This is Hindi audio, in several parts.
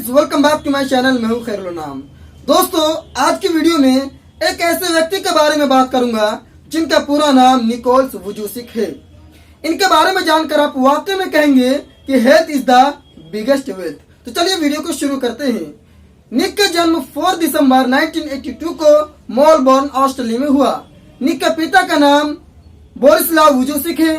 Friends, welcome back to my channel. मैं हूं खैरुल नाम। दोस्तों, आज की वीडियो में एक ऐसे व्यक्ति के बारे में बात करूंगा जिनका पूरा नाम निकोलस वुजूसिक है। इनके बारे में जानकर आप वाकई में कहेंगे कि health is the biggest wealth. तो चलिए वीडियो को शुरू करते हैं। निक का जन्म 4 दिसंबर 1982 को मेलबर्न, ऑस्ट्रेलिया में हुआ। निक के पिता का नाम बोरिस्लाव वुजूसिक है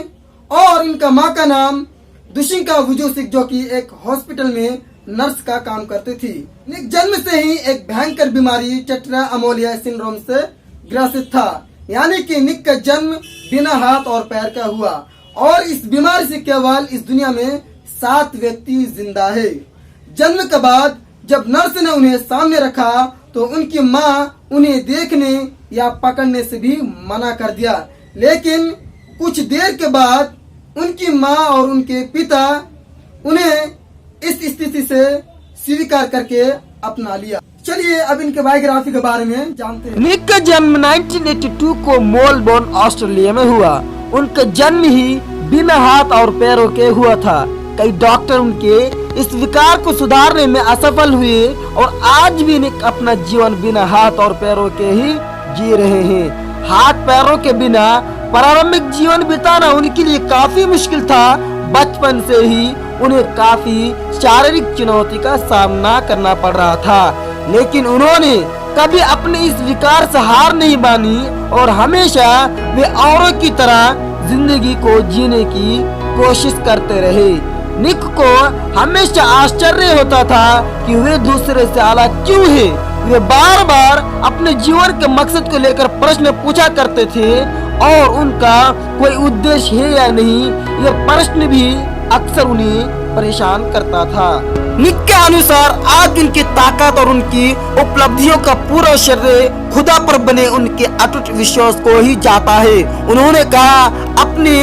और इनका माँ का नाम दुशिंका वुजूसिक, जो कि एक हॉस्पिटल में नर्स का काम करती थी। निक जन्म से ही एक भयंकर बीमारी टेट्रा अमोलिया सिंड्रोम से ग्रसित था, यानी कि निक का जन्म बिना हाथ और पैर का हुआ और इस बीमारी से केवल इस दुनिया में 7 व्यक्ति जिंदा है। जन्म के बाद जब नर्स ने उन्हें सामने रखा तो उनकी माँ उन्हें देखने या पकड़ने से भी मना कर दिया, लेकिन कुछ देर के बाद उनकी माँ और उनके पिता उन्हें इस स्थिति से स्वीकार करके अपना लिया। चलिए अब इनके बायोग्राफी के बारे में जानते हैं। निक का जन्म 1982 को मेलबर्न, ऑस्ट्रेलिया में हुआ। उनका जन्म ही बिना हाथ और पैरों के हुआ था। कई डॉक्टर उनके इस विकार को सुधारने में असफल हुए और आज भी निक अपना जीवन बिना हाथ और पैरों के ही जी रहे हैं। हाथ पैरों के बिना प्रारंभिक जीवन बिताना उनके लिए काफी मुश्किल था। बचपन से ही उन्हें काफी शारीरिक चुनौती का सामना करना पड़ रहा था, लेकिन उन्होंने कभी अपने इस विकार से हार नहीं मानी और हमेशा वे औरों की तरह जिंदगी को जीने की कोशिश करते रहे। निक को हमेशा आश्चर्य होता था कि वे दूसरे से अलग क्यों हैं। वे बार बार अपने जीवन के मकसद को लेकर प्रश्न पूछा करते थे और उनका कोई उद्देश्य है या नहीं, यह प्रश्न भी अक्सर उन्हें परेशान करता था। निक के अनुसार आज उनकी ताकत और उनकी उपलब्धियों का पूरा श्रेय खुदा पर बने उनके अटूट विश्वास को ही जाता है। उन्होंने कहा, अपने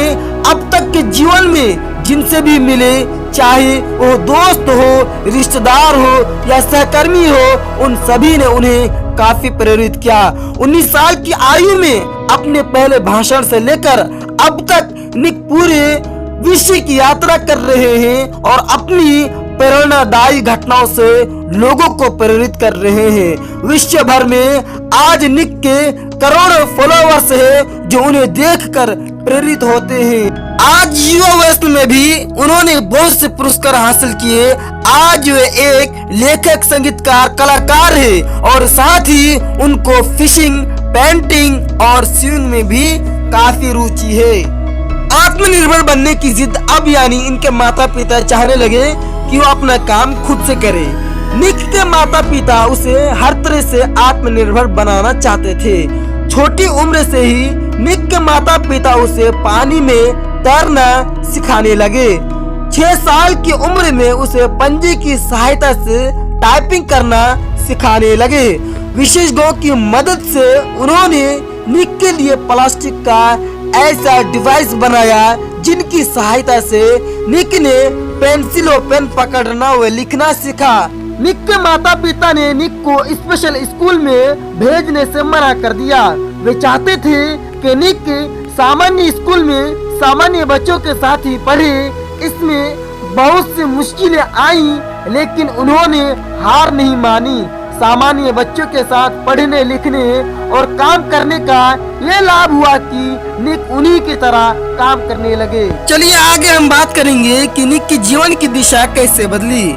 अब तक के जीवन में जिनसे भी मिले, चाहे वो दोस्त हो, रिश्तेदार हो या सहकर्मी हो, उन सभी ने उन्हें काफी प्रेरित किया। 19 साल की आयु में अपने पहले भाषण से लेकर अब तक निक पूरे विश्व की यात्रा कर रहे हैं और अपनी प्रेरणादायी घटनाओं से लोगों को प्रेरित कर रहे हैं। विश्व भर में आज निक के करोड़ों फॉलोअर्स हैं जो उन्हें देखकर प्रेरित होते हैं। आज युवा वयस्क में भी उन्होंने बहुत से पुरस्कार हासिल किए। आज वे एक लेखक, संगीतकार, कलाकार है और साथ ही उनको फिशिंग, पेंटिंग और स्विमिंग में भी काफी रुचि है। आत्मनिर्भर बनने की जिद अब यानी इनके माता पिता चाहने लगे कि वो अपना काम खुद से करे। निक के माता पिता उसे हर तरह से आत्मनिर्भर बनाना चाहते थे। छोटी उम्र से ही निक के माता पिता उसे पानी में तैरना सिखाने लगे। 6 साल की उम्र में उसे पंजे की सहायता से टाइपिंग करना सिखाने लगे। विशेषज्ञों की मदद से उन्होंने निक के लिए प्लास्टिक का ऐसा डिवाइस बनाया जिनकी सहायता से निक ने पेंसिल और पेन पकड़ना व लिखना सीखा। निक के माता पिता ने निक को स्पेशल स्कूल में भेजने से मना कर दिया। वे चाहते थे कि निक सामान्य स्कूल में सामान्य बच्चों के साथ ही पढ़े। इसमें बहुत सी मुश्किलें आईं, लेकिन उन्होंने हार नहीं मानी। सामान्य बच्चों के साथ पढ़ने, लिखने और काम करने का ये लाभ हुआ कि निक उन्हीं की तरह काम करने लगे। चलिए आगे हम बात करेंगे कि निक की जीवन की दिशा कैसे बदली।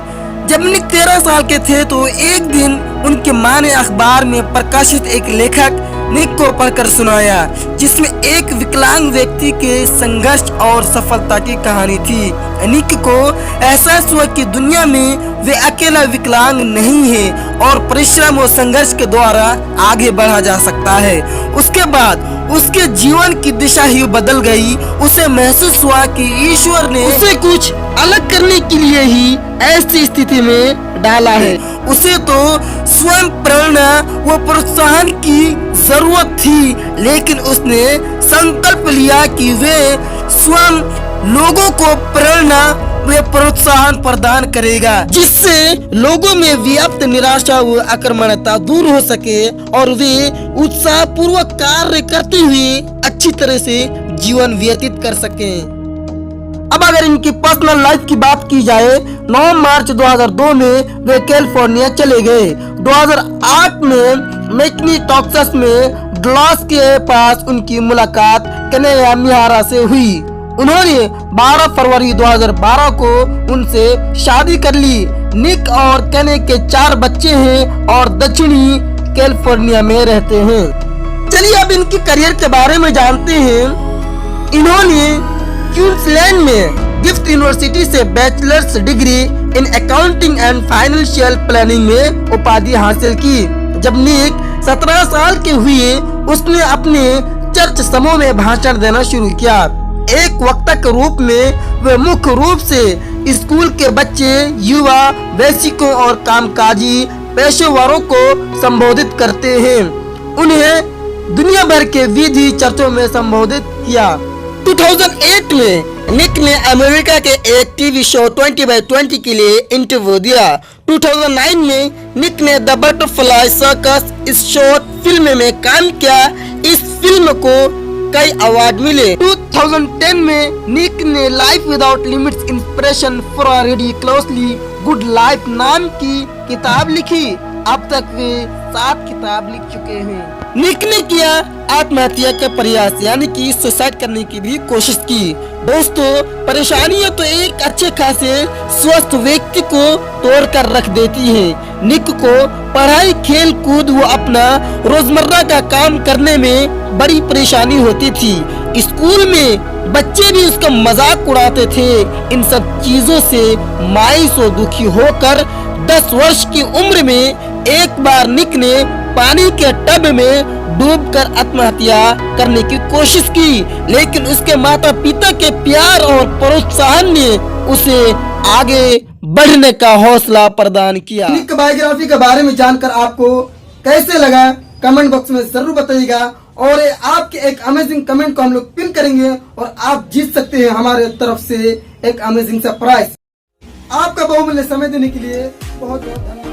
जब निक 13 साल के थे तो एक दिन उनकी माँ ने अखबार में प्रकाशित एक लेखक निक को पढ़कर सुनाया, जिसमें एक विकलांग व्यक्ति के संघर्ष और सफलता की कहानी थी। निक को एहसास हुआ कि दुनिया में वे अकेला विकलांग नहीं है और परिश्रम और संघर्ष के द्वारा आगे बढ़ा जा सकता है। उसके बाद उसके जीवन की दिशा ही बदल गई। उसे महसूस हुआ कि ईश्वर ने उसे कुछ अलग करने के लिए ही ऐसी स्थिति में डाला है। उसे तो स्वयं प्रेरणा व प्रोत्साहन की जरूरत थी, लेकिन उसने संकल्प लिया कि वे स्वयं लोगों को प्रेरणा व प्रोत्साहन प्रदान करेगा, जिससे लोगों में व्याप्त निराशा व आक्रामकता दूर हो सके और वे उत्साह पूर्वक कार्य करते हुए अच्छी तरह से जीवन व्यतीत कर सकें। अब अगर इनकी पर्सनल लाइफ की बात की जाए, 9 मार्च 2002 में वे कैलिफोर्निया चले गए। 2008 में मैकनी टेक्सास में डलास के पास उनकी मुलाकात केनेया मिहारा से हुई। उन्होंने 12 फरवरी 2012 को उनसे शादी कर ली। निक और केने के 4 बच्चे हैं और दक्षिणी कैलिफोर्निया में रहते हैं। चलिए अब इनके करियर के बारे में जानते हैं। इन्होंने क्वींसलैंड में गिफ्ट यूनिवर्सिटी से bachelors degree in accounting and financial planning में उपाधि हासिल की। जब निक 17 साल के हुए, उसने अपने चर्च समूह में भाषण देना शुरू किया। एक वक्ता के रूप में वे मुख्य रूप से स्कूल के बच्चे, युवा, वैश्विकों और कामकाजी पेशेवरों को संबोधित करते हैं। उन्हें दुनिया भर के विधि चर्चों में संबोधित किया। 2008 में निक ने अमेरिका के एक टीवी शो 20x20 के लिए इंटरव्यू दिया। 2009 में निक ने द बटरफ्लाई सर्कस इस शॉर्ट फिल्म में काम किया। इस फिल्म को कई अवार्ड मिले। 2010 में निक ने life without limits inspiration for a Reedy closely good life नाम की किताब लिखी। अब तक वे 7 किताब लिख चुके हैं। निक ने किया आत्महत्या का प्रयास, यानी कि सुसाइड करने की भी कोशिश की। दोस्तों, परेशानियां तो एक अच्छे खासे स्वस्थ व्यक्ति को तोड़ कर रख देती हैं। निक को पढ़ाई, खेल कूद व अपना रोजमर्रा का काम करने में बड़ी परेशानी होती थी। स्कूल में बच्चे भी उसका मजाक उड़ाते थे। इन सब चीजों से मायूस और दुखी होकर 10 वर्ष की उम्र में एक बार निक ने पानी के टब में डूबकर आत्महत्या करने की कोशिश की, लेकिन उसके माता पिता के प्यार और प्रोत्साहन ने उसे आगे बढ़ने का हौसला प्रदान किया। निक की बायोग्राफी के बारे में जानकर आपको कैसे लगा, कमेंट बॉक्स में जरूर बताइएगा। और आपके एक अमेजिंग कमेंट को हम लोग पिन करेंगे और आप जीत सकते हैं हमारे तरफ से एक अमेजिंग सरप्राइज। आपका बहुमूल्य समय देने के लिए बहुत बहुत धन्यवाद।